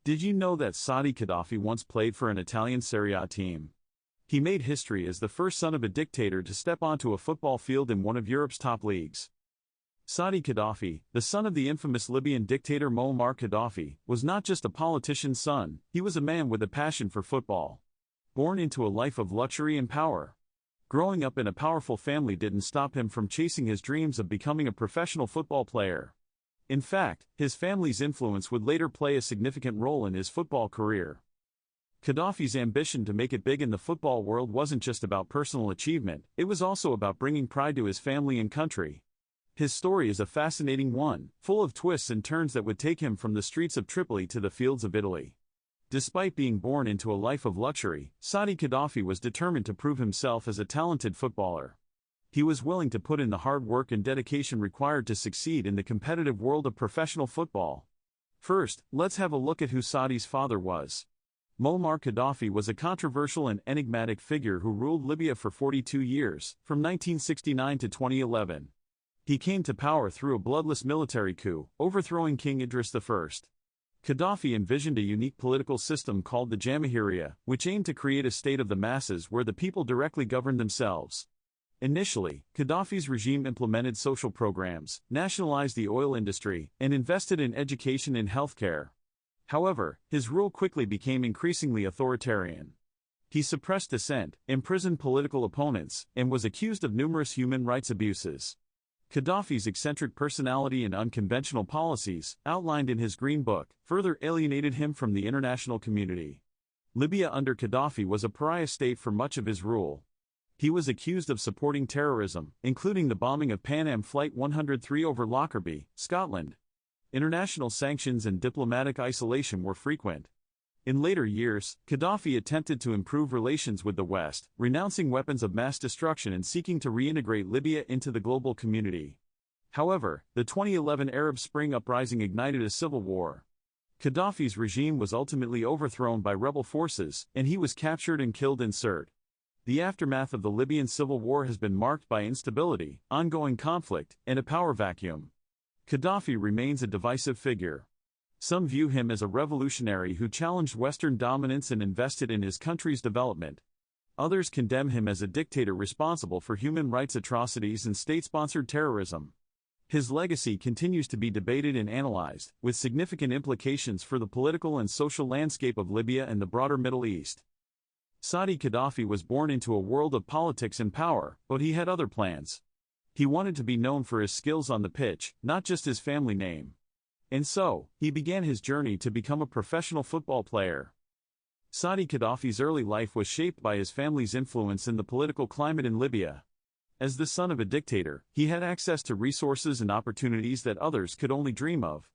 Did you know that Saadi Gaddafi once played for an Italian Serie A team? He made history as the first son of a dictator to step onto a football field in one of Europe's top leagues. Saadi Gaddafi, the son of the infamous Libyan dictator Muammar Gaddafi, was not just a politician's son, he was a man with a passion for football. Born into a life of luxury and power. Growing up in a powerful family didn't stop him from chasing his dreams of becoming a professional football player. In fact, his family's influence would later play a significant role in his football career. Gaddafi's ambition to make it big in the football world wasn't just about personal achievement, it was also about bringing pride to his family and country. His story is a fascinating one, full of twists and turns that would take him from the streets of Tripoli to the fields of Italy. Despite being born into a life of luxury, Saadi Gaddafi was determined to prove himself as a talented footballer. He was willing to put in the hard work and dedication required to succeed in the competitive world of professional football. First, let's have a look at who Saadi's father was. Muammar Gaddafi was a controversial and enigmatic figure who ruled Libya for 42 years, from 1969 to 2011. He came to power through a bloodless military coup, overthrowing King Idris I. Gaddafi envisioned a unique political system called the Jamahiriya, which aimed to create a state of the masses where the people directly governed themselves. Initially, Gaddafi's regime implemented social programs, nationalized the oil industry, and invested in education and healthcare. However, his rule quickly became increasingly authoritarian. He suppressed dissent, imprisoned political opponents, and was accused of numerous human rights abuses. Gaddafi's eccentric personality and unconventional policies, outlined in his Green Book, further alienated him from the international community. Libya under Gaddafi was a pariah state for much of his rule. He was accused of supporting terrorism, including the bombing of Pan Am Flight 103 over Lockerbie, Scotland. International sanctions and diplomatic isolation were frequent. In later years, Gaddafi attempted to improve relations with the West, renouncing weapons of mass destruction and seeking to reintegrate Libya into the global community. However, the 2011 Arab Spring uprising ignited a civil war. Gaddafi's regime was ultimately overthrown by rebel forces, and he was captured and killed in Sirte. The aftermath of the Libyan civil war has been marked by instability, ongoing conflict, and a power vacuum. Gaddafi remains a divisive figure. Some view him as a revolutionary who challenged Western dominance and invested in his country's development. Others condemn him as a dictator responsible for human rights atrocities and state-sponsored terrorism. His legacy continues to be debated and analyzed, with significant implications for the political and social landscape of Libya and the broader Middle East. Saadi Gaddafi was born into a world of politics and power, but he had other plans. He wanted to be known for his skills on the pitch, not just his family name. And so, he began his journey to become a professional football player. Saadi Gaddafi's early life was shaped by his family's influence in the political climate in Libya. As the son of a dictator, he had access to resources and opportunities that others could only dream of.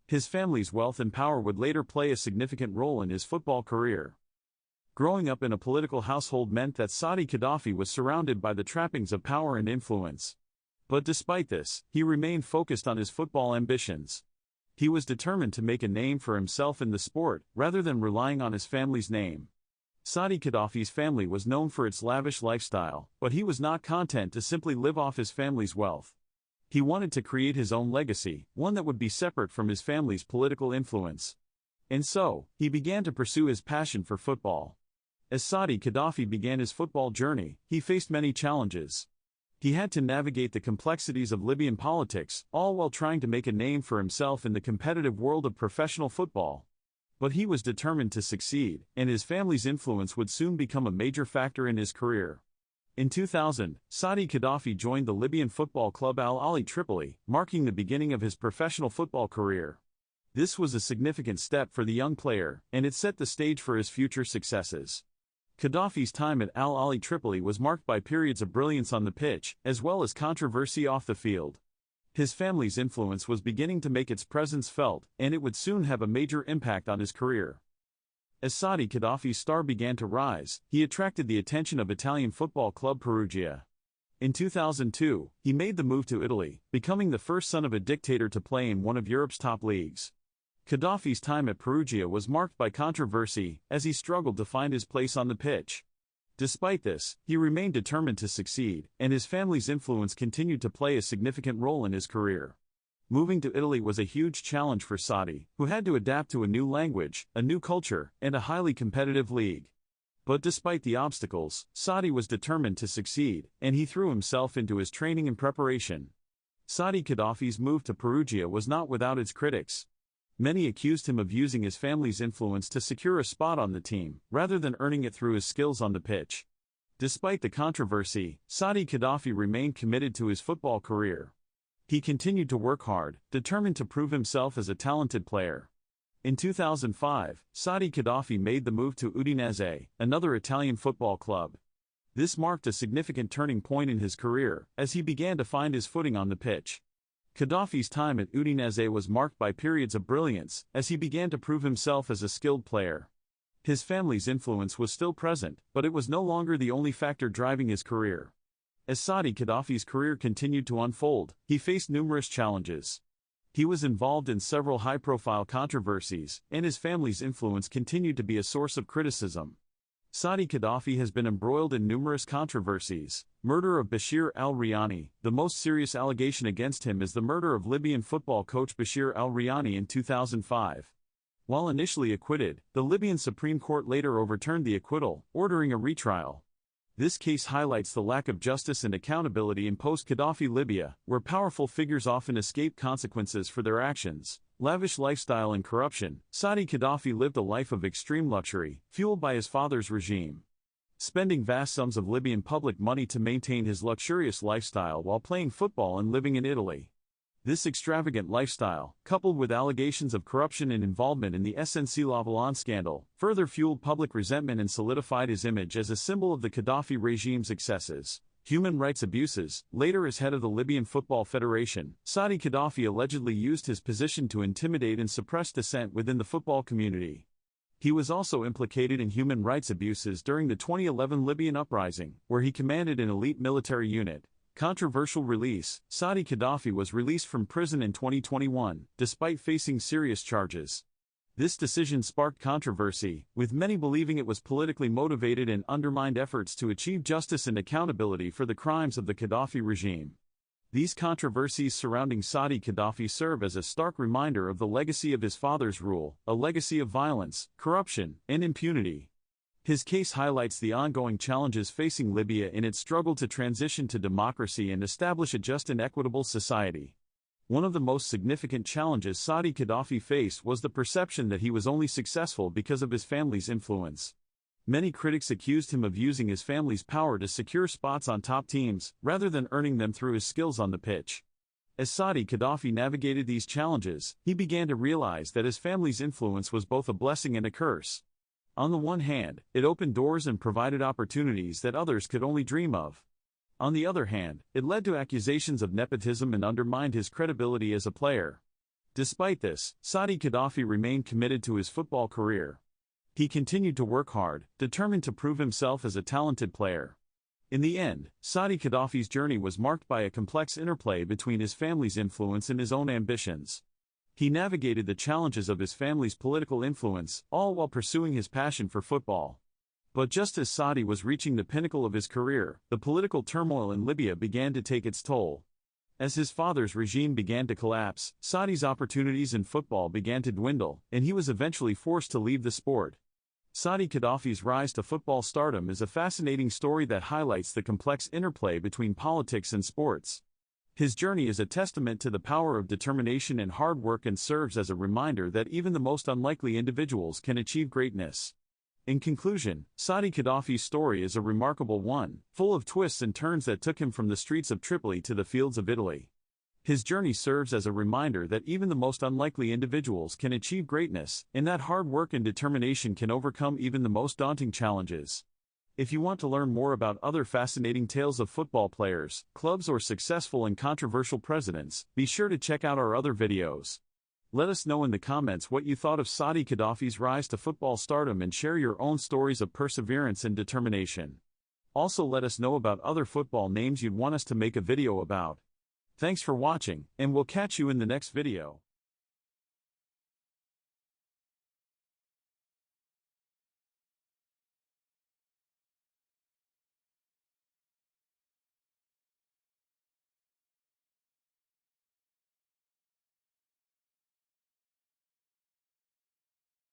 His family's wealth and power would later play a significant role in his football career. Growing up in a political household meant that Saadi Gaddafi was surrounded by the trappings of power and influence. But despite this, he remained focused on his football ambitions. He was determined to make a name for himself in the sport, rather than relying on his family's name. Saadi Gaddafi's family was known for its lavish lifestyle, but he was not content to simply live off his family's wealth. He wanted to create his own legacy, one that would be separate from his family's political influence. And so, he began to pursue his passion for football. As Saadi Gaddafi began his football journey, he faced many challenges. He had to navigate the complexities of Libyan politics, all while trying to make a name for himself in the competitive world of professional football. But he was determined to succeed, and his family's influence would soon become a major factor in his career. In 2000, Saadi Gaddafi joined the Libyan football club Al Ahly Tripoli, marking the beginning of his professional football career. This was a significant step for the young player, and it set the stage for his future successes. Gaddafi's time at Al Ahly Tripoli was marked by periods of brilliance on the pitch, as well as controversy off the field. His family's influence was beginning to make its presence felt, and it would soon have a major impact on his career. As Saadi Gaddafi's star began to rise, he attracted the attention of Italian football club Perugia. In 2002, he made the move to Italy, becoming the first son of a dictator to play in one of Europe's top leagues. Gaddafi's time at Perugia was marked by controversy, as he struggled to find his place on the pitch. Despite this, he remained determined to succeed, and his family's influence continued to play a significant role in his career. Moving to Italy was a huge challenge for Saadi, who had to adapt to a new language, a new culture, and a highly competitive league. But despite the obstacles, Saadi was determined to succeed, and he threw himself into his training and preparation. Saadi Gaddafi's move to Perugia was not without its critics. Many accused him of using his family's influence to secure a spot on the team, rather than earning it through his skills on the pitch. Despite the controversy, Saadi Gaddafi remained committed to his football career. He continued to work hard, determined to prove himself as a talented player. In 2005, Saadi Gaddafi made the move to Udinese, another Italian football club. This marked a significant turning point in his career, as he began to find his footing on the pitch. Gaddafi's time at Udinese was marked by periods of brilliance, as he began to prove himself as a skilled player. His family's influence was still present, but it was no longer the only factor driving his career. As Saadi Gaddafi's career continued to unfold, he faced numerous challenges. He was involved in several high-profile controversies, and his family's influence continued to be a source of criticism. Saadi Gaddafi has been embroiled in numerous controversies. Murder of Bashir al-Rayani. The most serious allegation against him is the murder of Libyan football coach Bashir al-Rayani in 2005. While initially acquitted, the Libyan Supreme Court later overturned the acquittal, ordering a retrial. This case highlights the lack of justice and accountability in post-Gaddafi Libya, where powerful figures often escape consequences for their actions. Lavish lifestyle and corruption. Saadi Gaddafi lived a life of extreme luxury, fueled by his father's regime. Spending vast sums of Libyan public money to maintain his luxurious lifestyle while playing football and living in Italy. This extravagant lifestyle, coupled with allegations of corruption and involvement in the SNC Lavalin scandal, further fueled public resentment and solidified his image as a symbol of the Gaddafi regime's excesses. Human rights abuses. Later as head of the Libyan Football Federation, Saadi Gaddafi allegedly used his position to intimidate and suppress dissent within the football community. He was also implicated in human rights abuses during the 2011 Libyan uprising, where he commanded an elite military unit. Controversial release. Saadi Gaddafi was released from prison in 2021, despite facing serious charges. This decision sparked controversy, with many believing it was politically motivated and undermined efforts to achieve justice and accountability for the crimes of the Gaddafi regime. These controversies surrounding Saadi Gaddafi serve as a stark reminder of the legacy of his father's rule, a legacy of violence, corruption, and impunity. His case highlights the ongoing challenges facing Libya in its struggle to transition to democracy and establish a just and equitable society. One of the most significant challenges Saadi Gaddafi faced was the perception that he was only successful because of his family's influence. Many critics accused him of using his family's power to secure spots on top teams, rather than earning them through his skills on the pitch. As Saadi Gaddafi navigated these challenges, he began to realize that his family's influence was both a blessing and a curse. On the one hand, it opened doors and provided opportunities that others could only dream of. On the other hand, it led to accusations of nepotism and undermined his credibility as a player. Despite this, Saadi Gaddafi remained committed to his football career. He continued to work hard, determined to prove himself as a talented player. In the end, Saadi Gaddafi's journey was marked by a complex interplay between his family's influence and his own ambitions. He navigated the challenges of his family's political influence, all while pursuing his passion for football. But just as Saadi was reaching the pinnacle of his career, the political turmoil in Libya began to take its toll. As his father's regime began to collapse, Saadi's opportunities in football began to dwindle, and he was eventually forced to leave the sport. Saadi Gaddafi's rise to football stardom is a fascinating story that highlights the complex interplay between politics and sports. His journey is a testament to the power of determination and hard work and serves as a reminder that even the most unlikely individuals can achieve greatness. In conclusion, Saadi Gaddafi's story is a remarkable one, full of twists and turns that took him from the streets of Tripoli to the fields of Italy. His journey serves as a reminder that even the most unlikely individuals can achieve greatness, and that hard work and determination can overcome even the most daunting challenges. If you want to learn more about other fascinating tales of football players, clubs, or successful and controversial presidents, be sure to check out our other videos. Let us know in the comments what you thought of Saadi Gaddafi's rise to football stardom and share your own stories of perseverance and determination. Also let us know about other football names you'd want us to make a video about. Thanks for watching, and we'll catch you in the next video.